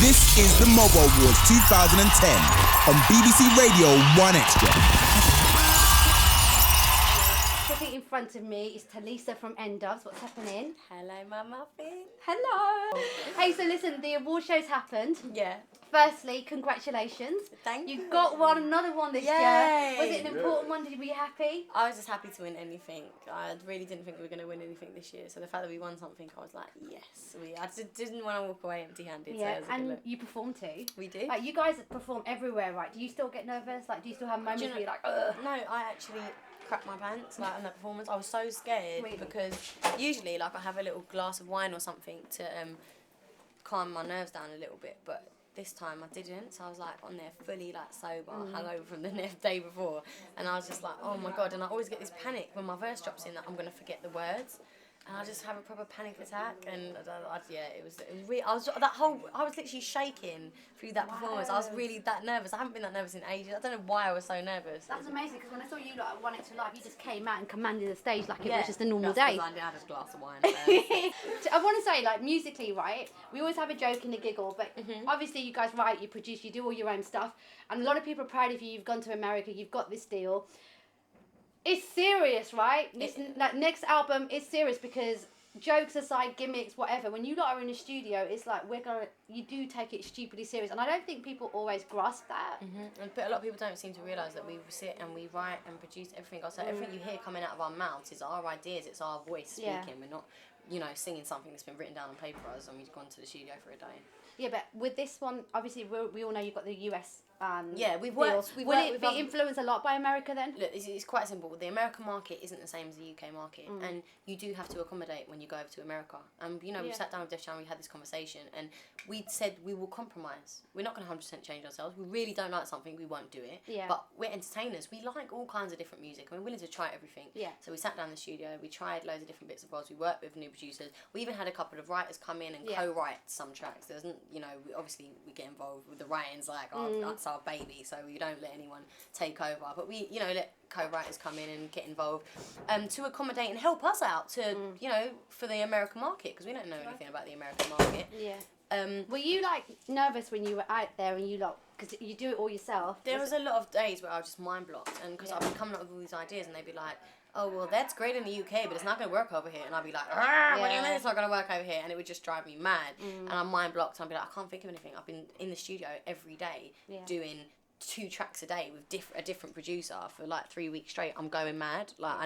This is the MOBO Awards 2010 on BBC Radio 1 Extra. Sitting in front of me is Tulisa from N-Dubz. What's happening? Hello, my muffin. Hello. Hey, so listen, the award show's happened. Yeah. Firstly, congratulations. Thank you. You got another one this year. Was it an important one? Did you be happy? I was just happy to win anything. I really didn't think we were going to win anything this year. So the fact that we won something, I was like, yes. I just didn't want to walk away empty-handed. Yeah, so and you perform too. We do. Like, you guys perform everywhere, right? Do you still get nervous? Like, do you still have moments where you're like, ugh? No, I actually crapped my pants like on that performance. I was so scared because usually like I have a little glass of wine or something to calm my nerves down a little bit, but this time I didn't, so I was like on there fully like sober, hungover from the day before, and I was just like, oh my god. And I always get this panic when my verse drops in that I'm gonna forget the words, and I just have a proper panic attack. And it was really, I was literally shaking through that performance. I was really that nervous. I haven't been that nervous in ages. I don't know why I was so nervous. That was amazing, because when I saw you like Won It to Life, you just came out and commanded the stage like it was just a normal day. I had a glass of wine. I want to say, like, musically, right, we always have a joke and a giggle, but obviously you guys write, you produce, you do all your own stuff, and a lot of people are proud of you. You've gone to America, you've got this deal. It's serious, right? This next album is serious, because jokes aside, gimmicks, whatever, when you lot are in the studio, it's like you do take it stupidly serious, and I don't think people always grasp that. But a lot of people don't seem to realise that we sit and we write and produce everything. So everything you hear coming out of our mouths is our ideas, it's our voice speaking. We're not, singing something that's been written down on paper for us and we've gone to the studio for a day. Yeah, but with this one, obviously, we all know you've got the US. We've worked. Would it be influenced a lot by America then? Look, it's quite simple. The American market isn't the same as the UK market, and you do have to accommodate when you go over to America. And we sat down with Def Jam, we had this conversation, and we said we will compromise. We're not going to 100% change ourselves. We really don't like something, we won't do it. Yeah. But we're entertainers. We like all kinds of different music, and we're willing to try everything. Yeah. So we sat down in the studio. We tried loads of different bits of bobs. We worked with new producers. We even had a couple of writers come in and co-write some tracks. There wasn't, we get involved with the writings, like that's our baby. So we don't let anyone take over, but we let co-writers come in and get involved to accommodate and help us out to for the American market, because we don't know anything about the American market. Were you like nervous when you were out there and because you do it all yourself? There was a lot of days where I was just mind blocked, and because I'd be coming up with all these ideas and they'd be like, oh, well, that's great in the UK, but it's not going to work over here. And I'd be like, what do you mean it's not going to work over here? And it would just drive me mad. And I'm mind blocked. And I'd be like, I can't think of anything. I've been in the studio every day doing 2 tracks a day with a different producer for like 3 weeks straight. I'm going mad. Like,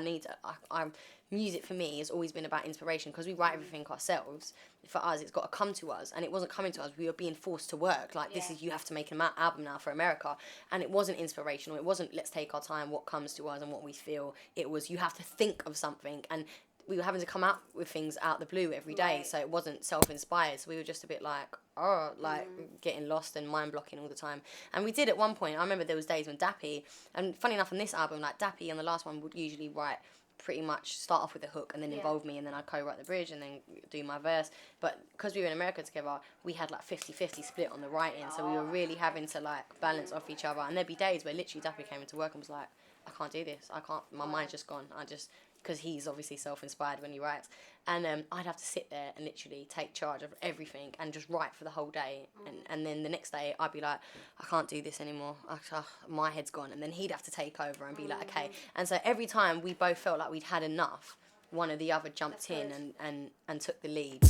music for me has always been about inspiration, because we write everything ourselves. For us, it's got to come to us, and it wasn't coming to us. We were being forced to work. Like, you have to make an album now for America, and it wasn't inspirational. It wasn't let's take our time, what comes to us and what we feel. It was you have to think of something, and we were having to come out with things out the blue every day, so it wasn't self-inspired. So we were just a bit like, getting lost and mind-blocking all the time. And we did at one point, I remember there was days when Dappy, and funny enough on this album, like Dappy on the last one would usually write pretty much start off with a hook and then involve me, and then I'd co-write the bridge and then do my verse. But because we were in America together, we had like 50-50 split on the writing, so we were really having to like balance off each other. And there'd be days where literally Dappy came into work and was like, I can't do this, my mind's just gone, because he's obviously self-inspired when he writes, and I'd have to sit there and literally take charge of everything and just write for the whole day, and then the next day I'd be like, I can't do this anymore, my head's gone, and then he'd have to take over and be like, okay. And so every time we both felt like we'd had enough, one or the other jumped in and took the lead.